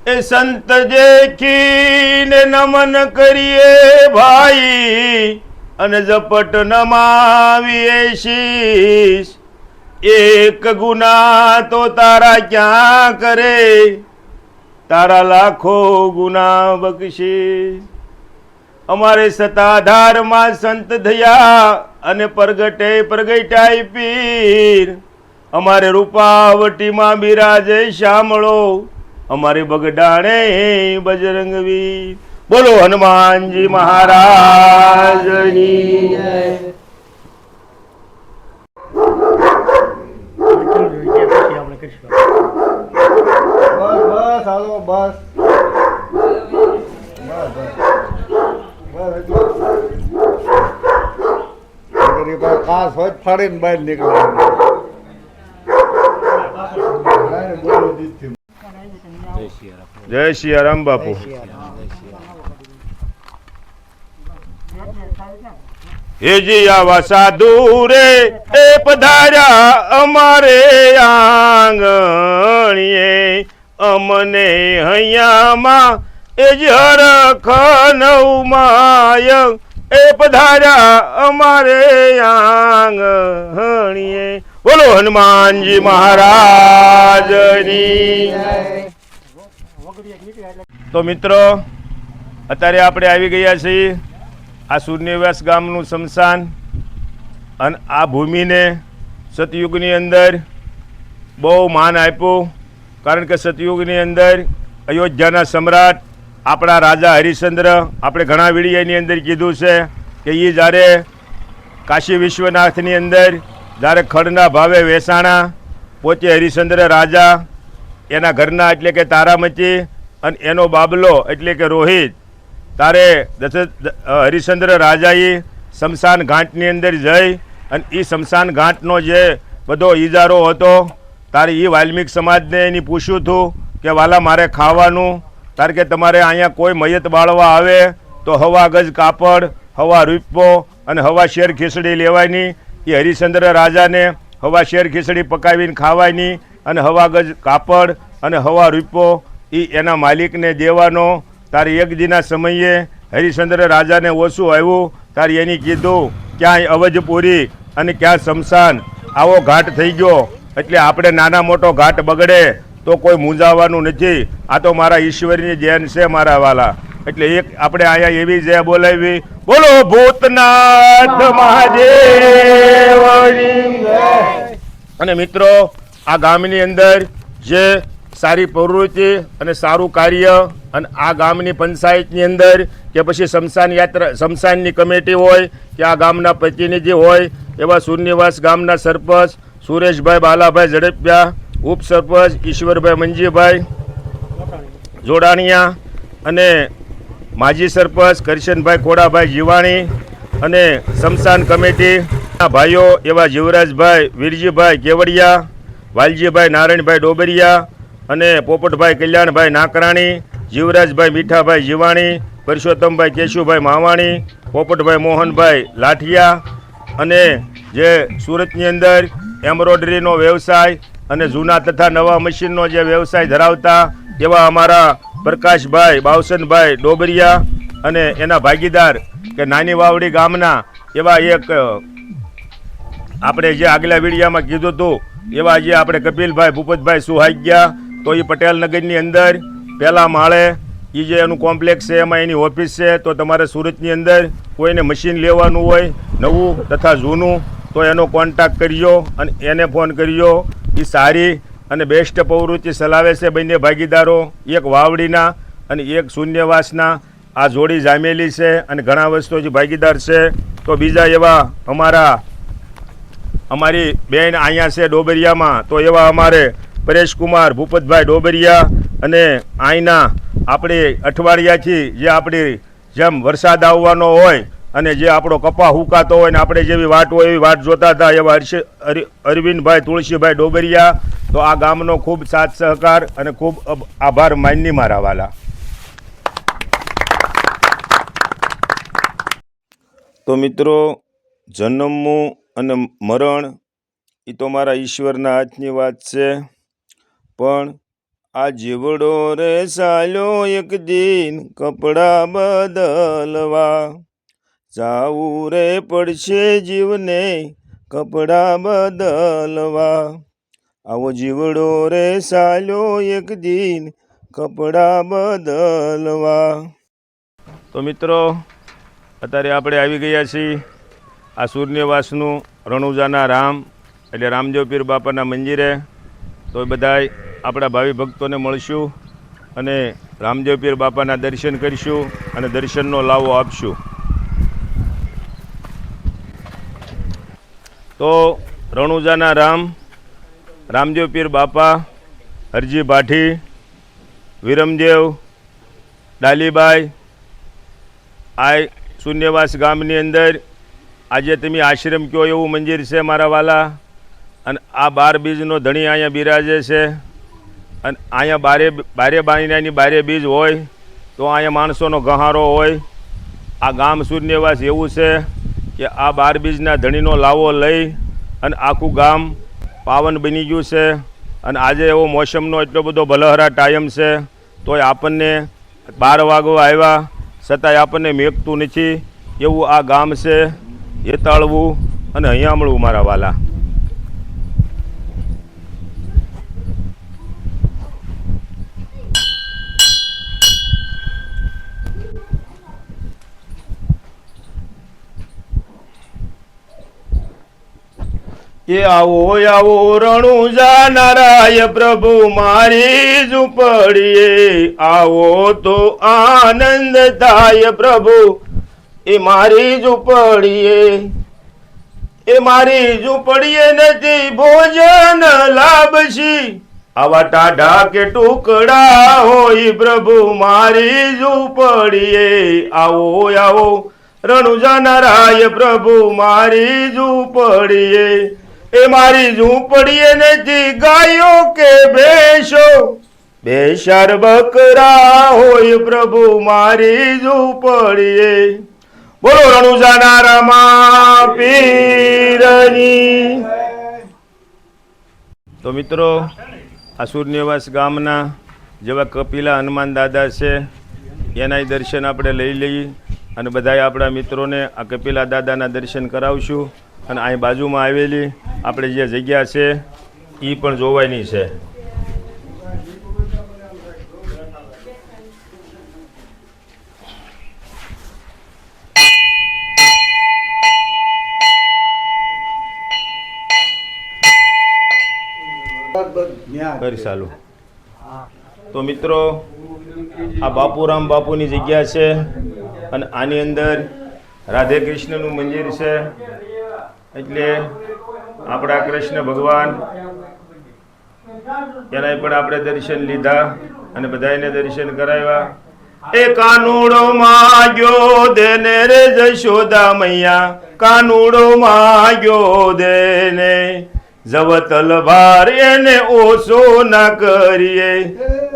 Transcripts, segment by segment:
એ સંત દેખીને નમન કરીએ ભાઈ, અને ઝપટ નમાવીએ શીશ. એક ગુના તો તારા ક્યાં કરે, તારા લાખો ગુના બક્ષીશ. અમારે સતાધારમાં સંત થયા અને પ્રગટાય પીર. અમારે રૂપાવટીમાં બિરાજે શામળો, અમારે બગડાણે બજરંગવીર. બોલો હનુમાનજી મહારાજની જય. બસ હાલો બસ કાસ હોય ફાડીને બહાર નીકળે. જય સિયારામ બાપુ. હેજી આવા સાધુ રે એ પધાર્યા અમારે આંગણીએ, અમને હૈયામાં એ જ હરખ નવમાય એ પધાર્યા અમારે આંગણીએ. બોલો હનુમાનજી મહારાજની. તો મિત્રો, અત્યારે આપણે આવી ગયા છીએ આ સૂર્યવ્યાસ ગામનું સ્મશાન. અને આ ભૂમિને સતયુગની અંદર બહુ માન આપ્યું, કારણ કે સતયુગની અંદર અયોધ્યાના સમ્રાટ આપણા રાજા હરિશ્ચંદ્ર, આપણે ઘણા વિડીયોની અંદર કીધું છે કે એ જ્યારે કાશી વિશ્વનાથની અંદર જ્યારે ખડના ભાવે વેસાણા, પોતે હરિશ્ચંદ્ર રાજા, એના ઘરના એટલે કે તારામતી અને એનો બાબલો એટલે કે રોહિત, તારે હરિશ્ચંદ્ર રાજાએ શમશાન ઘાટની અંદર જઈ અને એ શમશાન ઘાટનો જે બધો ઈજારો હતો, તારે એ વાલ્મિક સમાજને એની પૂછ્યું હતું કે વાલા મારે ખાવાનું, કારણ કે તમારે અહીંયા કોઈ મયત બાળવા આવે તો હવા ગજ કાપડ, હવા રૂપો અને હવા શેર ખીચડી લેવાની. એ હરિશ્ચંદ્ર રાજાને હવા શેર ખીચડી પકાવીને ખાવાની અને હવા ગજ કાપડ અને હવા રૂપો એ એના માલિકને દેવાનો. તારે એક દિના સમયે હરિશ્ચંદ્ર રાજાને ઓછું આવ્યું, તારે એની કીધું ક્યાંય અવજપુરી અને ક્યાં શમશાન, આવો ઘાટ થઈ ગયો. એટલે આપણે નાના મોટો ઘાટ બગડે તો કોઈ મૂંઝાવાનું નથી. આ તો મારા ઈશ્વરની દેન છે મારા વાલા. એટલે એક આપણે અહીંયા એવી જય બોલાવી, બોલો ભૂતનાથ મહાદેવની જય. અને મિત્રો, આ ગામની અંદર જે સારી પ્રવૃત્તિ અને સારું કાર્ય, અને આ ગામની પંચાયતની અંદર કે પછી શમશાન યાત્રા, શમશાનની કમિટી હોય કે આ ગામના પ્રતિનિધિ હોય, એવા સૂર્યવાસ ગામના સરપંચ સુરેશભાઈ બાલાભાઈ ઝડપિયા, ઉપસરપંચ ઈશ્વરભાઈ મંજીભાઈ જોડાણીયા, અને માજી સરપંચ કરશનભાઈ ખોડાભાઈ જીવાણી, અને શમશાન કમિટીના ભાઈઓ એવા જીવરાજભાઈ વીરજીભાઈ કેવડિયા, વાલજીભાઈ નારાયણભાઈ ડોબરિયા, અને પોપટભાઈ કલ્યાણભાઈ નાકરાણી, જીવરાજભાઈ મીઠાભાઈ જીવાણી, પરસોત્તમભાઈ કેશુભાઈ માવાણી, પોપટભાઈ મોહનભાઈ લાઠિયા, અને જે સુરતની અંદર એમ્બ્રોઇડરીનો વ્યવસાય અને જૂના તથા નવા મશીનનો જે વ્યવસાય ધરાવતા એવા અમારા પ્રકાશભાઈ બાવસનભાઈ ડોબરિયા, અને એના ભાગીદાર કે નાની વાવડી ગામના એવા એક આપણે જે આગલા વિડીયામાં કીધું હતું એવા જે આપણે કપિલભાઈ ભૂપતભાઈ સુહાગ્યા, તો એ પટેલ નગરની અંદર પહેલા માળે એ જે એનું કોમ્પ્લેક્સ છે, એમાં એની ઓફિસ છે. તો તમારે સુરતની અંદર કોઈને મશીન લેવાનું હોય નવું તથા જૂનું, તો એનો કોન્ટેક્ટ કરજો અને એને ફોન કરજો. એ સારી અને બેસ્ટ પ્રવૃત્તિ ચલાવે છે બંને ભાગીદારો, એક વાવડીના અને એક શૂન્યવાસના. આ જોડી જામેલી છે અને ઘણા વર્ષોથી ભાગીદાર છે. તો બીજા એવા અમારી બેન અહીંયા છે ડોબરિયામાં, તો એવા અમારે પરેશકુમાર ભૂપતભાઈ ડોબરિયા, અને અહીંના આપણે અઠવાડિયાથી જે આપણી જેમ વરસાદ આવવાનો હોય અને જે આપણો કપા હુકાતો હોય ને આપણે જેવી વાટ હોય એવી વાટ જોતા હતા, એવા અરવિંદભાઈ તુલસીભાઈ ડોબરિયા. તો આ ગામનો ખૂબ સાથ સહકાર અને ખૂબ આભાર માનની મારા વાલા. તો મિત્રો, જન્મવું અને મરણ એ તો મારા ઈશ્વરના હાથની વાત છે, પણ આ જીવડો રે સાલ્યો એક દિન કપડા બદલવા, જાવું રે પડશે જીવને કપડા બદલવા. આવો જીવડો રે સાલ્યો એક દિન કપડા બદલવા. તો મિત્રો, અત્યારે આપણે આવી ગયા છીએ આ સૂર્યવાસનું રણુજાના રામ એટલે રામદેવ પીર બાપાના મંદિરે. તો બધાય આપણા ભાવિ ભક્તોને મળશું અને રામદેવ પીર બાપાના દર્શન કરીશું અને દર્શનનો લાવો આપશું. તો રણુજાના રામદેવ પીર બાપા, હરજી ભાઠી, વિરમદેવ, ડાલીબાઈ, આ શૂન્યવાસ ગામની અંદર આજે તમે આશ્રમ કયો એવું મંદિર છે મારા વાલા. અને આ 12 બીજનો ધણી અહીંયા બિરાજે છે. અને અહીંયા બારે બાયનાની બારે બીજ હોય તો અહીંયા માણસોનો ગહારો હોય. આ ગામ શૂન્યવાસ એવું છે કે આ 12 બીજના ધણીનો લાવો લઈ અને આખું ગામ પાવન બની ગયું છે. અને આજે એવો મોસમનો એટલો બધો ભલહરા ટાઈમ છે તોય આપણને 12 વાગવા આવ્યા છતાંય આપણને મેઘતું નથી એવું આ ગામ છે. હેતાળવું અને હૈયામળવું મારા વાલા. એ આવો આવો રણુજા નારાય પ્રભુ મારી ઝૂંપડીએ, આવો તો આનંદ થાય પ્રભુ એ મારી ઝૂંપડીએ. એ મારી ઝૂંપડીએ નથી ભોજન લાભશી, આવા ટાઢા કે ટુકડા હોય પ્રભુ મારી ઝૂંપડીએ. આવો આવો રણુજા નારાય પ્રભુ મારી ઝૂંપડીએ. એ મારી ઝૂંપડીએ નથી ગાયો કે ભેંસો, બેસાર બકરા હોય પ્રભુ મારી ઝૂંપડીએ. બોલો રણુજાના રામા પીરની. તો મિત્રો, આ સૂર્યનિવાસ ગામના જેવા કપિલા હનુમાન દાદા છે એના દર્શન આપણે લઈ લઈએ અને બધાય આપણા મિત્રોને આ કપિલા દાદાના દર્શન કરાવશું. અને અહીં બાજુમાં આવેલી આપણે જે જગ્યા છે એ પણ જોવાની છે. કરી ચાલુ. તો મિત્રો, આ બાપુરામ બાપુની જગ્યા છે અને આની અંદર રાધે કૃષ્ણનું મંદિર છે. એટલે આપણા કૃષ્ણ ભગવાન એના પણ આપણે દર્શન લીધા અને બધાને દર્શન કરાવ્યા. એ કાનુડો માગ્યો દેને રે જશોદા મૈયા, કાનુડો માગ્યો દેને, જવતલ ભાર એને ઓછો ના કરીએ,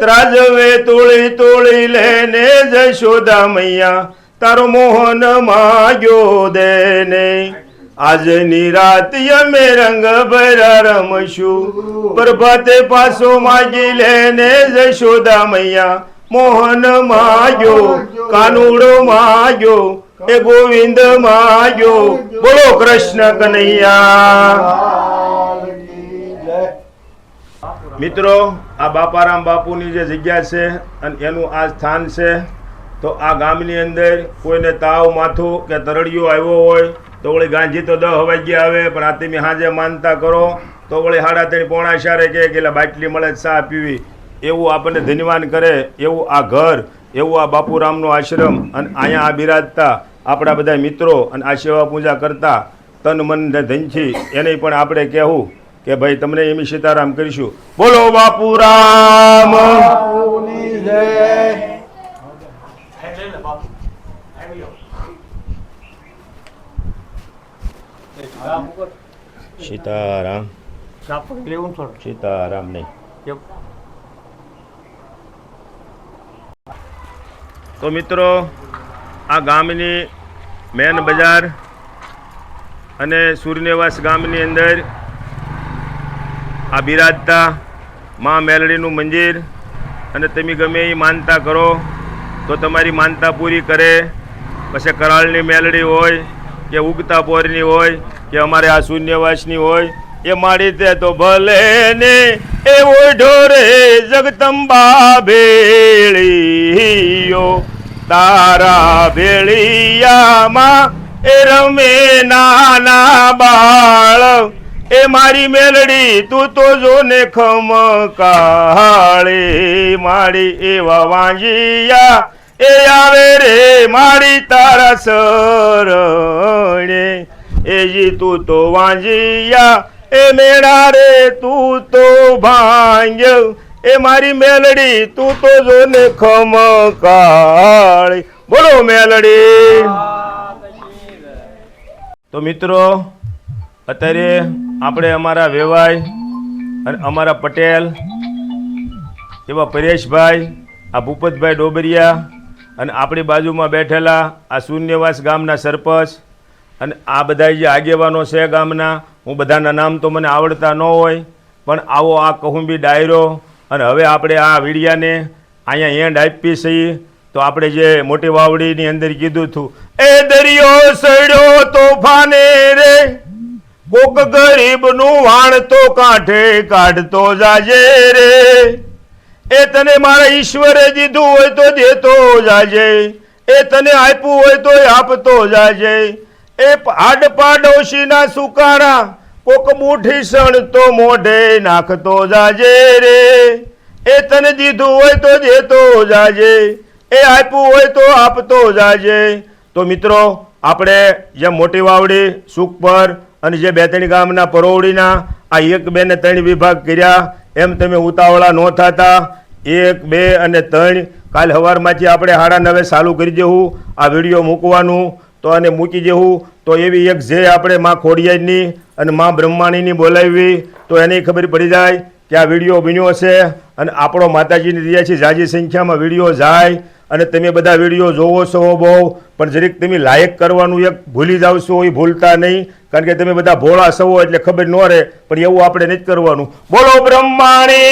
ત્રાજવે તોળી તોળી લેને જશોદા મૈયા, તારો મોહન માગ્યો દેને. આજની રાત અમે રંગ ભરા રમશું, પ્રભાતે પાછો માગી લેને જશોદા મૈયા, મોહન માગ્યો, કાનુડો માગ્યો, એ ગોવિંદ માગ્યો. બોલો કૃષ્ણ કનૈયા. મિત્રો, આ બાપારામ બાપુની જે જગ્યા છે અને એનું આ સ્થાન છે. તો આ ગામની અંદર કોઈને તાવ, માથું કે તરડિયો આવ્યો હોય તો વળી ગાંધી તો 10 વાગ્યે આવે, પણ આ તમે સાંજે માનતા કરો તો વળી 3:30 પોણા 4 કે એટલે બાટલી મળે ચા પીવી એવું આપણને ધન્યવાન કરે એવું આ ઘર, એવું આ બાપુરામનો આશ્રમ. અને અહીંયા આ બિરાજતા આપણા બધા મિત્રો અને આ સેવા પૂજા કરતા તન મન ને ધનથી એને પણ આપણે કહેવું કે ભાઈ તમને એમ સીતારામ કરીશું. બોલો બાપુરામ. સીતારામ. સીતારામ નહીં. તો મિત્રો, આ ગામની મેન બજાર અને સૂર્યનિવાસ ગામની અંદર આ બિરાજતા મા મેલડીનું મંદિર અને તમે ગમે એ માનતા કરો તો તમારી માનતા પૂરી કરે. પછી કરાળની મેલડી હોય કે ઉગતા પોરની હોય કે અમારે આ શૂન્યવાસની હોય, એ મારી તે તો ભલે ને એ ઓઢો રે જગદંબા ભેળીયો, તારા ભેળિયામાં એ રમે નાના બાળ. એ મારી મેલડી તું તો જો ને ખમકાળી, મારી એવા વાંજિયા એ આવે રે મારી તારા શરણે. એજી તું તો વાંજિયા એ મેળા રે તું તો ભાંગ. એ મારી મેલડી તું તો જો ને ખમકાળી. બોલો મેલડી. તો મિત્રો, અત્યારે આપણે અમારા વેવાઈ અને અમારા પટેલ એવા પરેશભાઈ, આ ભૂપતભાઈ ડોબરિયા અને આપણી બાજુમાં બેઠેલા આ શૂન્યવાસ ગામના સરપંચ અને આ બધા જે આગેવાનો છે ગામના, હું બધાના નામ તો મને આવડતા ન હોય, પણ આવો આ કહુંબી ડાયરો. અને હવે આપણે આ વિડિયાને અહીંયા એન્ડ આપી છીએ. તો આપણે જે મોટી વાવડીની અંદર કીધું હતું, એ દરિયો સડ્યો તોફાને રે, કોક ગરીબનું વાણ તો કાંઠે કાઢતો જાજે રે. એ તને મારા ઈશ્વરે દીધું હોય તો દેતો જાજે, એ તને આપ્યું હોય તો આપતો જાજે. એ હાડ પાડોશીના સુકારા કોક મુઠ્ઠી સણ તો મોઢે નાખતો જાજે રે. એ તને દીધું હોય તો દેતો જાજે, એ આપ્યું હોય તો આપતો જાજે. તો મિત્રો, આપણે જે મોટી વાવડી, સુખપર અને જે બેતણી ગામના પરોવડીના આ 1, 2 ને 3 વિભાગ કર્યા, એમ તમે ઉતાવળા ન થતા. 1, 2 અને 3 કાલ સવારમાંથી આપણે 9:30 ચાલુ કરી દેવું આ વિડીયો મૂકવાનું. તો અને મૂકી દેવું તો એવી એક જે આપણે માં ખોડિયારની અને માં બ્રહ્માણીની બોલાવી તો એની ખબર પડી જાય કે આ વિડીયો બન્યો છે. અને આપણો માતાજીની દયાથી જાજી સંખ્યામાં વિડીયો જાય. અને તમે બધા વિડીયો જોવો છો બહુ, પણ જરીક તમે લાયક કરવાનું એક ભૂલી જાવ છો, એ ભૂલતા નહીં. કારણ કે તમે બધા ભોળા છો એટલે ખબર ન રહે, પણ એવું આપણે નથી કરવાનું. બોલો બ્રહ્માણી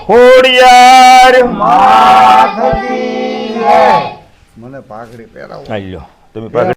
ખોડિયાર. મને પાઘડી પહેરાવો. આલ્યો તમે પાઘડી.